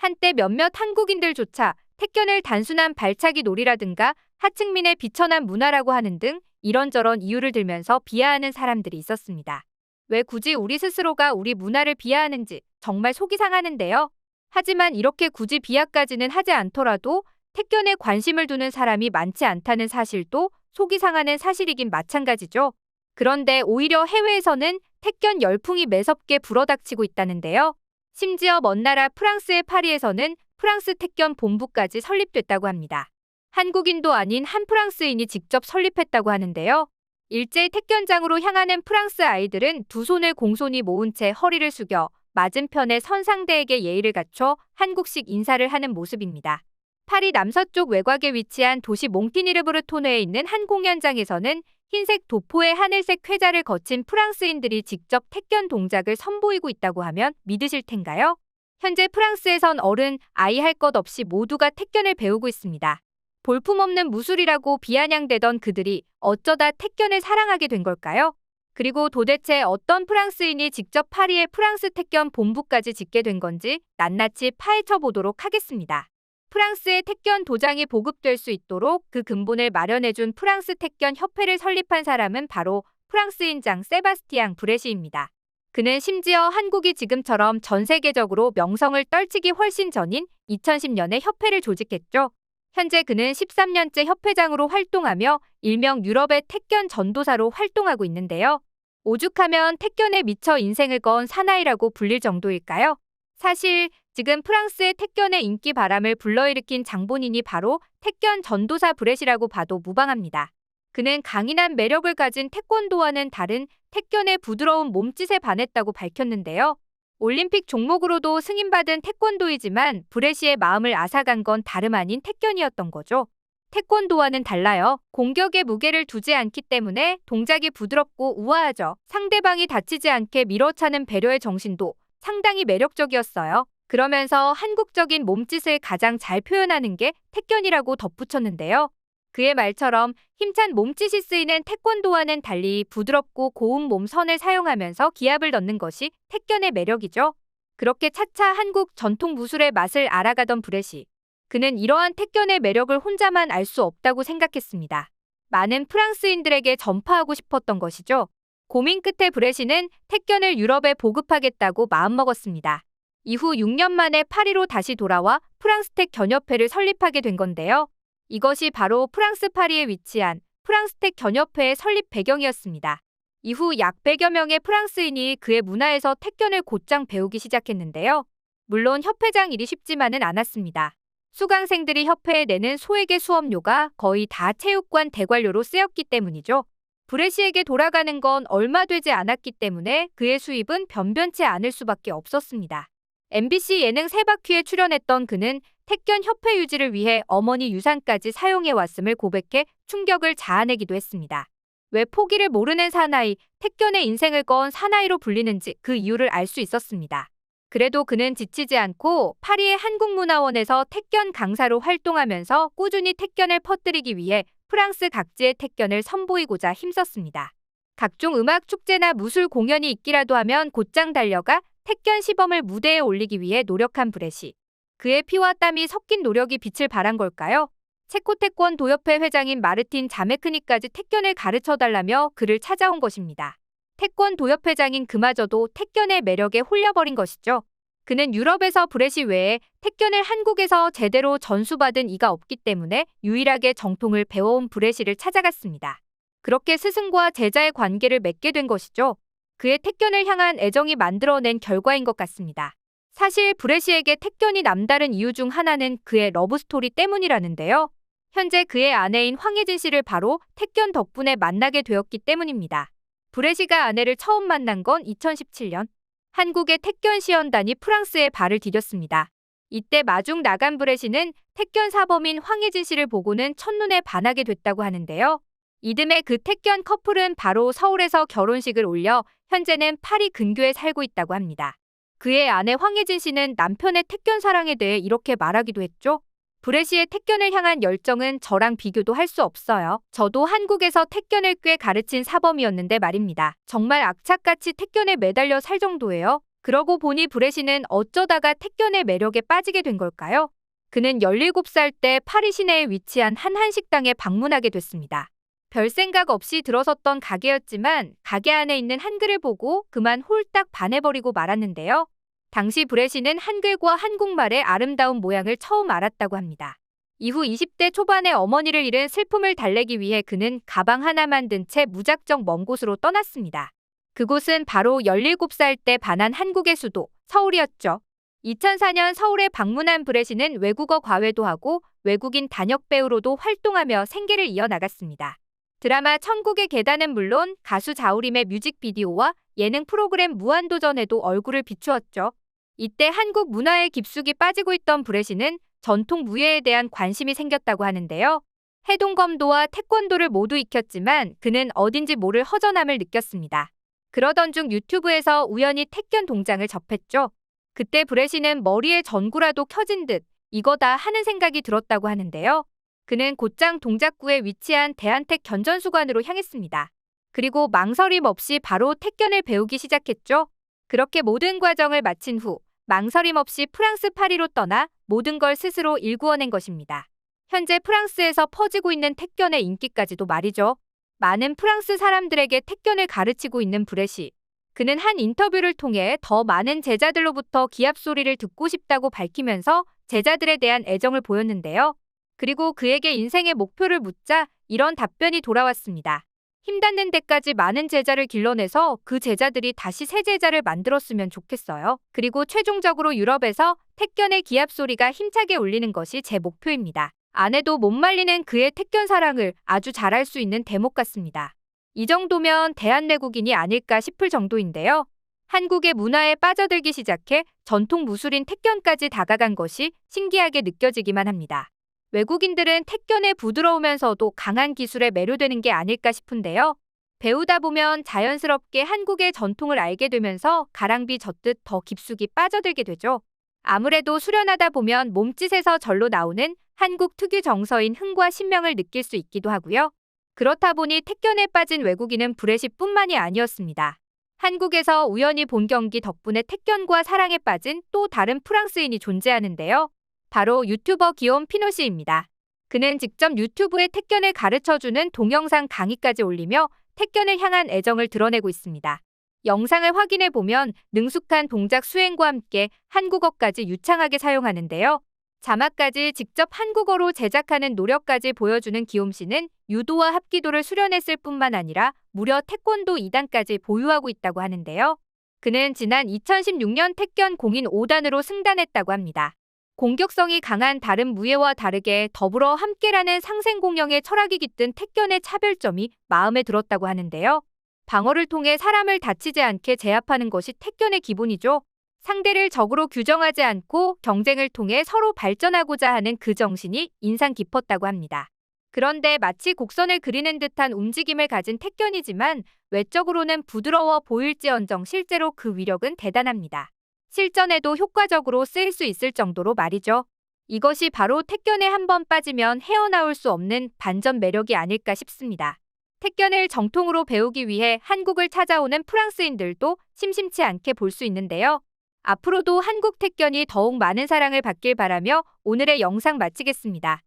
한때 몇몇 한국인들조차 택견을 단순한 발차기 놀이라든가 하층민의 비천한 문화라고 하는 등 이런저런 이유를 들면서 비하하는 사람들이 있었습니다. 왜 굳이 우리 스스로가 우리 문화를 비하하는지 정말 속이 상하는데요. 하지만 이렇게 굳이 비하까지는 하지 않더라도 택견에 관심을 두는 사람이 많지 않다는 사실도 속이 상하는 사실이긴 마찬가지죠. 그런데 오히려 해외에서는 택견 열풍이 매섭게 불어닥치고 있다는데요. 심지어 먼 나라 프랑스의 파리에서는 프랑스 택견 본부까지 설립됐다고 합니다. 한국인도 아닌 한 프랑스인이 직접 설립했다고 하는데요. 일제히 택견장으로 향하는 프랑스 아이들은 두 손을 공손히 모은 채 허리를 숙여 맞은편의 선상대에게 예의를 갖춰 한국식 인사를 하는 모습입니다. 파리 남서쪽 외곽에 위치한 도시 몽티니르브르토네에 있는 한 공연장에서는 흰색 도포에 하늘색 쾌자를 거친 프랑스인들이 직접 택견 동작을 선보이고 있다고 하면 믿으실 텐가요? 현재 프랑스에선 어른, 아이 할 것 없이 모두가 택견을 배우고 있습니다. 볼품없는 무술이라고 비아냥대던 그들이 어쩌다 택견을 사랑하게 된 걸까요? 그리고 도대체 어떤 프랑스인이 직접 파리에 프랑스 택견 본부까지 짓게 된 건지 낱낱이 파헤쳐 보도록 하겠습니다. 프랑스의 택견 도장이 보급될 수 있도록 그 근본을 마련해준 프랑스 택견 협회를 설립한 사람은 바로 프랑스인장 세바스티앙 브레시입니다. 그는 심지어 한국이 지금처럼 전 세계적으로 명성을 떨치기 훨씬 전인 2010년에 협회를 조직했죠. 현재 그는 13년째 협회장으로 활동하며 일명 유럽의 택견 전도사로 활동하고 있는데요. 오죽하면 택견에 미쳐 인생을 건 사나이라고 불릴 정도일까요? 사실 지금 프랑스의 택견의 인기 바람을 불러일으킨 장본인이 바로 택견 전도사 브렛이라고 봐도 무방합니다. 그는 강인한 매력을 가진 태권도와는 다른 택견의 부드러운 몸짓에 반했다고 밝혔는데요. 올림픽 종목으로도 승인받은 태권도이지만 브레시의 마음을 앗아간 건 다름 아닌 택견이었던 거죠. 태권도와는 달라요. 공격에 무게를 두지 않기 때문에 동작이 부드럽고 우아하죠. 상대방이 다치지 않게 밀어차는 배려의 정신도 상당히 매력적이었어요. 그러면서 한국적인 몸짓을 가장 잘 표현하는 게 택견이라고 덧붙였는데요. 그의 말처럼 힘찬 몸짓이 쓰이는 태권도와는 달리 부드럽고 고운 몸선을 사용하면서 기압을 넣는 것이 택견의 매력이죠. 그렇게 차차 한국 전통 무술의 맛을 알아가던 브렛이 그는 이러한 택견의 매력을 혼자만 알 수 없다고 생각했습니다. 많은 프랑스인들에게 전파하고 싶었던 것이죠. 고민 끝에 브렛이는 택견을 유럽에 보급하겠다고 마음먹었습니다. 이후 6년 만에 파리로 다시 돌아와 프랑스택 견협회를 설립하게 된 건데요. 이것이 바로 프랑스 파리에 위치한 프랑스택 견협회의 설립 배경이었습니다. 이후 약 100여 명의 프랑스인이 그의 문화에서 택견을 곧장 배우기 시작했는데요. 물론 협회장 일이 쉽지만은 않았습니다. 수강생들이 협회에 내는 소액의 수업료가 거의 다 체육관 대관료로 쓰였기 때문이죠. 브레시에게 돌아가는 건 얼마 되지 않았기 때문에 그의 수입은 변변치 않을 수밖에 없었습니다. MBC 예능 세바퀴에 출연했던 그는 택견 협회 유지를 위해 어머니 유산까지 사용해왔음을 고백해 충격을 자아내기도 했습니다. 왜 포기를 모르는 사나이, 택견의 인생을 건 사나이로 불리는지 그 이유를 알 수 있었습니다. 그래도 그는 지치지 않고 파리의 한국문화원에서 택견 강사로 활동하면서 꾸준히 택견을 퍼뜨리기 위해 프랑스 각지의 택견을 선보이고자 힘썼습니다. 각종 음악 축제나 무술 공연이 있기라도 하면 곧장 달려가 택견 시범을 무대에 올리기 위해 노력한 브렛이 그의 피와 땀이 섞인 노력이 빛을 발한 걸까요? 체코 태권도협회 회장인 마르틴 자메크니까지 택견을 가르쳐달라며 그를 찾아온 것입니다. 태권도협회장인 그마저도 택견의 매력에 홀려버린 것이죠. 그는 유럽에서 브렛이 외에 택견을 한국에서 제대로 전수받은 이가 없기 때문에 유일하게 정통을 배워온 브렛이를 찾아갔습니다. 그렇게 스승과 제자의 관계를 맺게 된 것이죠. 그의 택견을 향한 애정이 만들어낸 결과인 것 같습니다. 사실 브레시에게 택견이 남다른 이유 중 하나는 그의 러브스토리 때문이라는데요. 현재 그의 아내인 황혜진 씨를 바로 택견 덕분에 만나게 되었기 때문입니다. 브레시가 아내를 처음 만난 건 2017년. 한국의 택견 시연단이 프랑스에 발을 디뎠습니다. 이때 마중 나간 브레시는 택견 사범인 황혜진 씨를 보고는 첫눈에 반하게 됐다고 하는데요. 이듬해 그 택견 커플은 바로 서울에서 결혼식을 올려 현재는 파리 근교에 살고 있다고 합니다. 그의 아내 황혜진 씨는 남편의 택견 사랑에 대해 이렇게 말하기도 했죠. 브레시의 택견을 향한 열정은 저랑 비교도 할 수 없어요. 저도 한국에서 택견을 꽤 가르친 사범이었는데 말입니다. 정말 악착같이 택견에 매달려 살 정도예요. 그러고 보니 브레시는 어쩌다가 택견의 매력에 빠지게 된 걸까요? 그는 17살 때 파리 시내에 위치한 한 한식당에 방문하게 됐습니다. 별 생각 없이 들어섰던 가게였지만 가게 안에 있는 한글을 보고 그만 홀딱 반해버리고 말았는데요. 당시 브레시는 한글과 한국말의 아름다운 모양을 처음 알았다고 합니다. 이후 20대 초반에 어머니를 잃은 슬픔을 달래기 위해 그는 가방 하나만 든 채 무작정 먼 곳으로 떠났습니다. 그곳은 바로 17살 때 반한 한국의 수도, 서울이었죠. 2004년 서울에 방문한 브레시는 외국어 과외도 하고 외국인 단역 배우로도 활동하며 생계를 이어나갔습니다. 드라마 천국의 계단은 물론 가수 자우림의 뮤직비디오와 예능 프로그램 무한도전에도 얼굴을 비추었죠. 이때 한국 문화에 깊숙이 빠지고 있던 브레시는 전통 무예에 대한 관심이 생겼다고 하는데요. 해동검도와 태권도를 모두 익혔지만 그는 어딘지 모를 허전함을 느꼈습니다. 그러던 중 유튜브에서 우연히 택견 동장을 접했죠. 그때 브레시는 머리에 전구라도 켜진 듯 이거다 하는 생각이 들었다고 하는데요. 그는 곧장 동작구에 위치한 대한택 견전수관으로 향했습니다. 그리고 망설임 없이 바로 택견을 배우기 시작했죠. 그렇게 모든 과정을 마친 후 망설임 없이 프랑스 파리로 떠나 모든 걸 스스로 일구어낸 것입니다. 현재 프랑스에서 퍼지고 있는 택견의 인기까지도 말이죠. 많은 프랑스 사람들에게 택견을 가르치고 있는 브레시. 그는 한 인터뷰를 통해 더 많은 제자들로부터 기합 소리를 듣고 싶다고 밝히면서 제자들에 대한 애정을 보였는데요. 그리고 그에게 인생의 목표를 묻자 이런 답변이 돌아왔습니다. 힘닿는 데까지 많은 제자를 길러내서 그 제자들이 다시 새 제자를 만들었으면 좋겠어요. 그리고 최종적으로 유럽에서 택견의 기합 소리가 힘차게 울리는 것이 제 목표입니다. 안 해도 못 말리는 그의 택견 사랑을 아주 잘할 수 있는 대목 같습니다. 이 정도면 대한내국인이 아닐까 싶을 정도인데요. 한국의 문화에 빠져들기 시작해 전통 무술인 택견까지 다가간 것이 신기하게 느껴지기만 합니다. 외국인들은 택견의 부드러우면서도 강한 기술에 매료되는 게 아닐까 싶은데요. 배우다 보면 자연스럽게 한국의 전통을 알게 되면서 가랑비 젓듯 더 깊숙이 빠져들게 되죠. 아무래도 수련하다 보면 몸짓에서 절로 나오는 한국 특유 정서인 흥과 신명을 느낄 수 있기도 하고요. 그렇다 보니 택견에 빠진 외국인은 브레시뿐만이 아니었습니다. 한국에서 우연히 본 경기 덕분에 택견과 사랑에 빠진 또 다른 프랑스인이 존재하는데요. 바로 유튜버 기욤 피노시입니다. 그는 직접 유튜브에 택견을 가르쳐주는 동영상 강의까지 올리며 택견을 향한 애정을 드러내고 있습니다. 영상을 확인해보면 능숙한 동작 수행과 함께 한국어까지 유창하게 사용하는데요. 자막까지 직접 한국어로 제작하는 노력까지 보여주는 기욤 씨는 유도와 합기도를 수련했을 뿐만 아니라 무려 태권도 2단까지 보유하고 있다고 하는데요. 그는 지난 2016년 택견 공인 5단으로 승단했다고 합니다. 공격성이 강한 다른 무예와 다르게 더불어 함께라는 상생공영의 철학이 깃든 택견의 차별점이 마음에 들었다고 하는데요. 방어를 통해 사람을 다치지 않게 제압하는 것이 택견의 기본이죠. 상대를 적으로 규정하지 않고 경쟁을 통해 서로 발전하고자 하는 그 정신이 인상 깊었다고 합니다. 그런데 마치 곡선을 그리는 듯한 움직임을 가진 택견이지만 외적으로는 부드러워 보일지언정 실제로 그 위력은 대단합니다. 실전에도 효과적으로 쓰일 수 있을 정도로 말이죠. 이것이 바로 택견에 한번 빠지면 헤어나올 수 없는 반전 매력이 아닐까 싶습니다. 택견을 정통으로 배우기 위해 한국을 찾아오는 프랑스인들도 심심치 않게 볼 수 있는데요. 앞으로도 한국 택견이 더욱 많은 사랑을 받길 바라며 오늘의 영상 마치겠습니다.